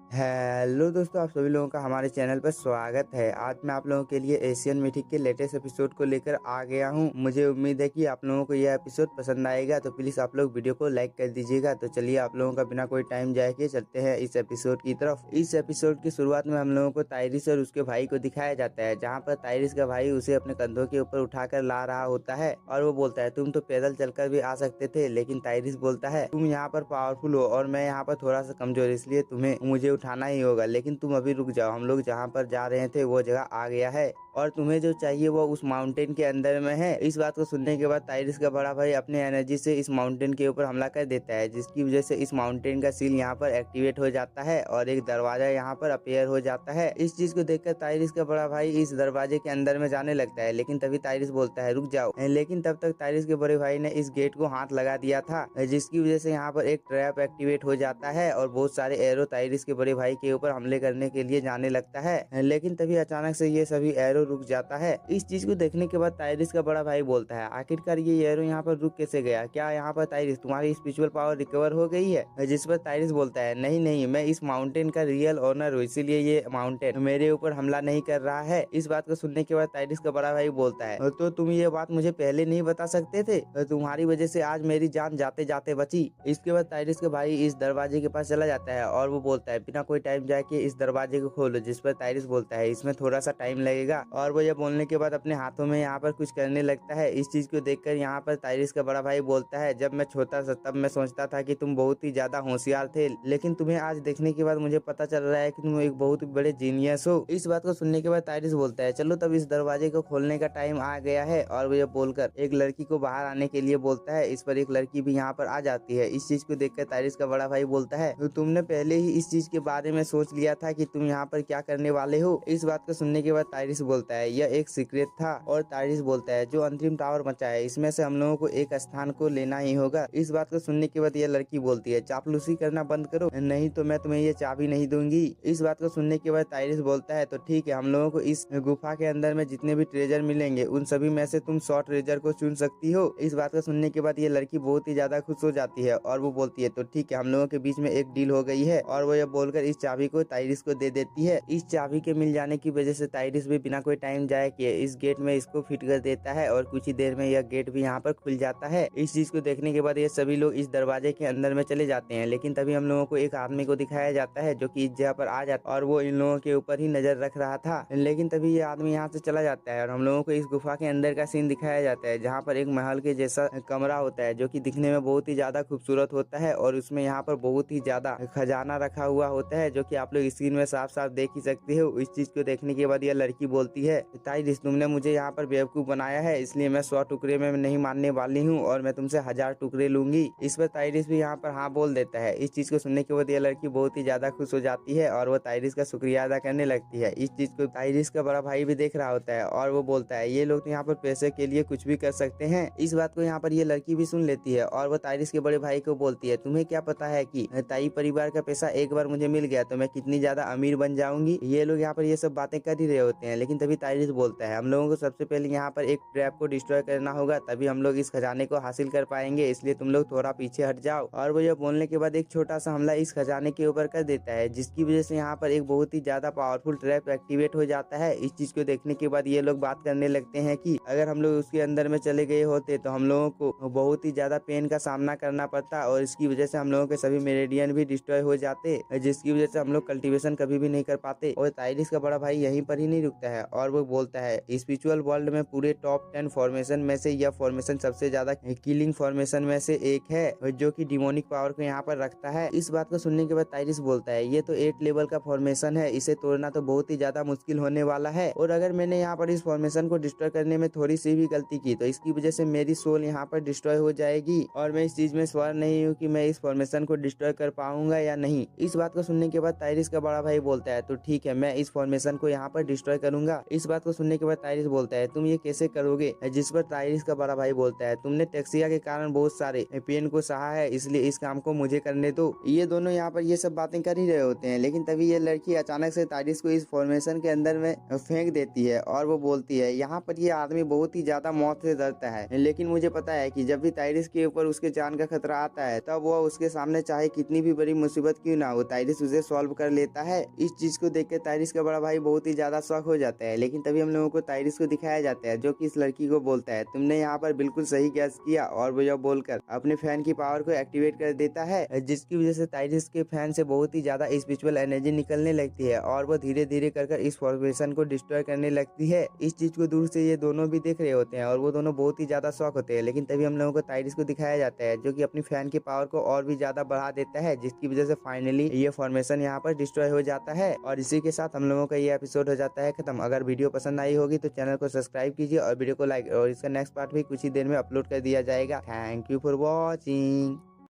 Hello दोस्तों, आप सभी लोगों का हमारे चैनल पर स्वागत है। आज मैं आप लोगों के लिए एशियन मिथिक के लेटेस्ट एपिसोड को लेकर आ गया हूं। मुझे उम्मीद है कि आप लोगों को यह एपिसोड पसंद आएगा, तो प्लीज आप लोग वीडियो को लाइक कर दीजिएगा। तो चलिए आप लोगों का बिना कोई टाइम जाए के चलते हैं इस एपिसोड की तरफ। इस एपिसोड की शुरुआत में हम लोगों को ताइरिस और उसके भाई को दिखाया जाता है, जहाँ पर ताइरिस का भाई उसे अपने कंधों के ऊपर उठाकर ला रहा होता है और वो बोलता है तुम तो पैदल चलकर भी आ सकते थे, लेकिन ताइरिस बोलता है तुम यहाँ पर पावरफुल हो और मैं यहाँ पर थोड़ा सा कमजोर, इसलिए तुम्हें मुझे उठाना ही होगा। लेकिन तुम अभी रुक जाओ, हम लोग जहाँ पर जा रहे थे वो जगह आ गया है और तुम्हें जो चाहिए वो उस माउंटेन के अंदर में है। इस बात को सुनने के बाद ताइरिस का बड़ा भाई अपने एनर्जी से इस माउंटेन के ऊपर हमला कर देता है, जिसकी वजह से इस माउंटेन का सील यहाँ पर एक्टिवेट हो जाता है और एक दरवाजा यहाँ पर अपेयर हो जाता है। इस चीज को देखकर ताइरिस का बड़ा भाई इस दरवाजे के अंदर में जाने लगता है, लेकिन तभी ताइरिस बोलता है रुक जाओ। लेकिन तब तक ताइरिस के बड़े भाई ने इस गेट को हाथ लगा दिया था, जिसकी वजह से यहाँ पर एक ट्रैप एक्टिवेट हो जाता है और बहुत सारे एरो ताइरिस के बड़े भाई के ऊपर हमले करने के लिए जाने लगता है। लेकिन तभी अचानक से ये सभी एरो रुक जाता है। इस चीज को देखने के बाद ताइरिस का बड़ा भाई बोलता है आखिरकार ये एरो यहाँ पर रुक कैसे गया? क्या यहाँ पर ताइरिस तुम्हारी स्पिरिचुअल पावर रिकवर हो गई है? जिस पर ताइरिस बोलता है नहीं नहीं, मैं इस माउंटेन का रियल ओनर हूँ, इसीलिए ये माउंटेन मेरे ऊपर हमला नहीं कर रहा है। इस बात को सुनने के बाद ताइरिस का बड़ा भाई बोलता है तो तुम ये बात मुझे पहले नहीं बता सकते थे? तुम्हारी वजह से आज मेरी जान जाते जाते बची। इसके बाद ताइरिस का भाई इस दरवाजे के पास चला जाता है और वो बोलता है बिना कोई टाइम जाके इस दरवाजे को खोलो। जिस पर ताइरिस बोलता है इसमें थोड़ा सा टाइम लगेगा और वो ये बोलने के बाद अपने हाथों में यहाँ पर कुछ करने लगता है। इस चीज को देखकर यहाँ पर ताइरिस का बड़ा भाई बोलता है जब मैं छोटा था तब मैं सोचता था कि तुम बहुत ही ज्यादा होशियार थे, लेकिन तुम्हें आज देखने के बाद मुझे पता चल रहा है कि तुम एक बहुत ही बड़े जीनियस हो। इस बात को सुनने के बाद ताइरिस बोलता है चलो तब इस दरवाजे को खोलने का टाइम आ गया है और वो ये बोलकर एक लड़की को बाहर आने के लिए बोलता है। इस पर एक लड़की भी यहाँ पर आ जाती है। इस चीज को देखकर ताइरिस का बड़ा भाई बोलता है तो तुमने पहले ही इस चीज के बारे में सोच लिया था कि तुम यहाँ पर क्या करने वाले हो? इस बात को सुनने के बाद ताइरिस बोलता है यह एक सीक्रेट था। और ताइरिस बोलता है जो अंतरिम टावर बचा है इसमें से हम लोगों को एक स्थान को लेना ही होगा। इस बात को सुनने के बाद यह लड़की बोलती है चापलूसी करना बंद करो, नहीं तो मैं तुम्हें ये चाबी नहीं दूंगी। इस बात को सुनने के बाद ताइरिस बोलता है तो ठीक है, हम लोगों को इस गुफा के अंदर में जितने भी ट्रेजर मिलेंगे उन सभी में से तुम 100 ट्रेजर को चुन सकती हो। इस बात को सुनने के बाद ये लड़की बहुत ही ज्यादा खुश हो जाती है और वो बोलती है तो ठीक है, हम लोगों के बीच में एक डील हो गई है। और वो ये बोलकर इस चाबी को ताइरिस को दे देती है। इस चाबी के मिल जाने की वजह से ताइरिस भी बिना कोई टाइम जाए किए इस गेट में इसको फिट कर देता है और कुछ ही देर में यह गेट भी यहाँ पर खुल जाता है। इस चीज को देखने के बाद ये सभी लोग इस दरवाजे के अंदर में चले जाते हैं, लेकिन तभी हम लोगों को एक आदमी को दिखाया जाता है जो कि इस जगह पर आ जाता है और वो इन लोगों के ऊपर ही नजर रख रहा था। लेकिन तभी ये आदमी यहाँ से चला जाता है और हम लोगों को इस गुफा के अंदर का सीन दिखाया जाता है, जहाँ पर एक महल के जैसा कमरा होता है जो कि दिखने में बहुत ही ज्यादा खूबसूरत होता है और उसमें यहाँ पर बहुत ही ज्यादा खजाना रखा हुआ होता है, जो कि आप लोग स्क्रीन में साफ साफ देख ही सकते हो। इस चीज को देखने के बाद यह लड़की बोलती है ताइरिस तुमने मुझे यहाँ पर बेवकूफ बनाया है, इसलिए मैं 100 टुकड़े में नहीं मानने वाली हूँ और मैं तुमसे 1000 टुकड़े लूंगी। इस पर ताइरिस भी यहाँ पर हाँ बोल देता है। इस चीज को सुनने के बाद यह लड़की बहुत ही ज्यादा खुश हो जाती है और वो ताइरिस का शुक्रिया अदा करने लगती है। इस चीज को ताइरिस का बड़ा भाई भी देख रहा होता है और वो बोलता है ये लोग तो यहाँ पर पैसे के लिए कुछ भी कर सकते हैं। इस बात को यहाँ पर ये लड़की भी सुन लेती है और वो ताइरिस के बड़े भाई को बोलती है तुम्हें क्या पता है कि ताई परिवार का पैसा एक बार मुझे मिल गया तो मैं कितनी ज्यादा अमीर बन जाऊंगी। ये लोग यहाँ पर ये सब बातें कर ही रहे होते हैं, लेकिन तभी ताइरिस बोलता है हम लोगों को सबसे पहले यहाँ पर एक ट्रैप को डिस्ट्रॉय करना होगा, तभी हम लोग इस खजाने को हासिल कर पाएंगे, इसलिए तुम लोग थोड़ा पीछे हट जाओ। और वो ये बोलने के बाद एक छोटा सा हमला इस खजाने के ऊपर कर देता है, जिसकी वजह से यहाँ पर एक बहुत ही ज्यादा पावरफुल ट्रैप एक्टिवेट हो जाता है। इस चीज को देखने के बाद ये लोग बात करने लगते हैं कि अगर हम लोग उसके अंदर में चले गए होते तो हम लोगों को बहुत ही ज्यादा पेन का सामना करना पड़ता और इसकी वजह से हम लोगों के सभी मेरेडियन भी डिस्ट्रॉय हो जाते, जिसकी वजह से हम लोग कल्टीवेशन कभी भी नहीं कर पाते। और ताइरिस का बड़ा भाई यहीं पर ही नहीं रुकता है और वो बोलता है स्पिरिचुअल वर्ल्ड में पूरे टॉप 10 फॉर्मेशन में से यह फॉर्मेशन सबसे ज्यादा किलिंग फॉर्मेशन में से एक है, जो कि डिमोनिक पावर को यहाँ पर रखता है। इस बात को सुनने के बाद ताइरिस बोलता है ये तो 8 लेवल का फॉर्मेशन है, इसे तोड़ना तो बहुत ही ज्यादा मुश्किल होने वाला है और अगर मैंने यहाँ पर इस फॉर्मेशन को डिस्ट्रॉय करने में थोड़ी सी भी गलती की तो इसकी वजह से मेरी सोल यहाँ पर डिस्ट्रॉय हो जाएगी और मैं इस चीज में श्योर नहीं हूँ कि मैं इस फॉर्मेशन को डिस्ट्रॉय कर पाऊंगा या नहीं। इस बात को सुनने के बाद ताइरिस का बड़ा भाई बोलता है तो ठीक है, मैं इस फॉर्मेशन को यहाँ पर डिस्ट्रॉय करूंगा इस बात को सुनने के बाद ताइरिस बोलता है तुम ये कैसे करोगे, जिस पर ताइरिस का बड़ा भाई बोलता है तुमने टैक्सिया के कारण बहुत सारे पेन को सहा है, इसलिए इस काम को मुझे करने दो। ये दोनों यहाँ पर ये सब बातें कर ही रहे होते हैं, लेकिन तभी ये लड़की अचानक से ताइरिस को इस फॉर्मेशन के अंदर में फेंक देती है और वो बोलती है यहाँ पर ये आदमी बहुत ही ज्यादा मौत से डरता है, लेकिन मुझे पता है कि जब भी ताइरिस के ऊपर उसके जान का खतरा आता है तब वो उसके सामने चाहे कितनी भी बड़ी मुसीबत क्यों ना हो ताइरिस उसे सॉल्व कर लेता है। इस चीज को देख के ताइरिस का बड़ा भाई बहुत ही ज्यादा शॉक हो जाता है, लेकिन तभी हम लोगों को ताइरिस को दिखाया जाता है जो कि इस लड़की को बोलता है तुमने यहाँ पर बिल्कुल सही गैस किया, और वो यह बोलकर अपने फैन की पावर को एक्टिवेट कर देता है, जिसकी वजह से ताइरिस के फैन से बहुत ही ज्यादा स्पिरिचुअल एनर्जी निकलने लगती है और वो धीरे धीरे कर इस फॉर्मेशन को डिस्ट्रॉय करने लगती है। इस चीज को दूर से ये दोनों भी देख रहे होते हैं और वो दोनों बहुत ही ज्यादा शॉक होते हैं, लेकिन तभी हम लोगों को ताइरिस को दिखाया जाता है जो कि अपनी फैन की पावर को और भी ज्यादा बढ़ा देता है, जिसकी वजह से फाइनली ये फॉर्मेशन यहाँ पर डिस्ट्रॉय हो जाता है। और इसी के साथ हम लोगों का ये एपिसोड हो जाता है खत्म। अगर वीडियो पसंद आई होगी तो चैनल को सब्सक्राइब कीजिए और वीडियो को लाइक, और इसका नेक्स्ट पार्ट भी कुछ ही देर में अपलोड कर दिया जाएगा। Thank you for watching.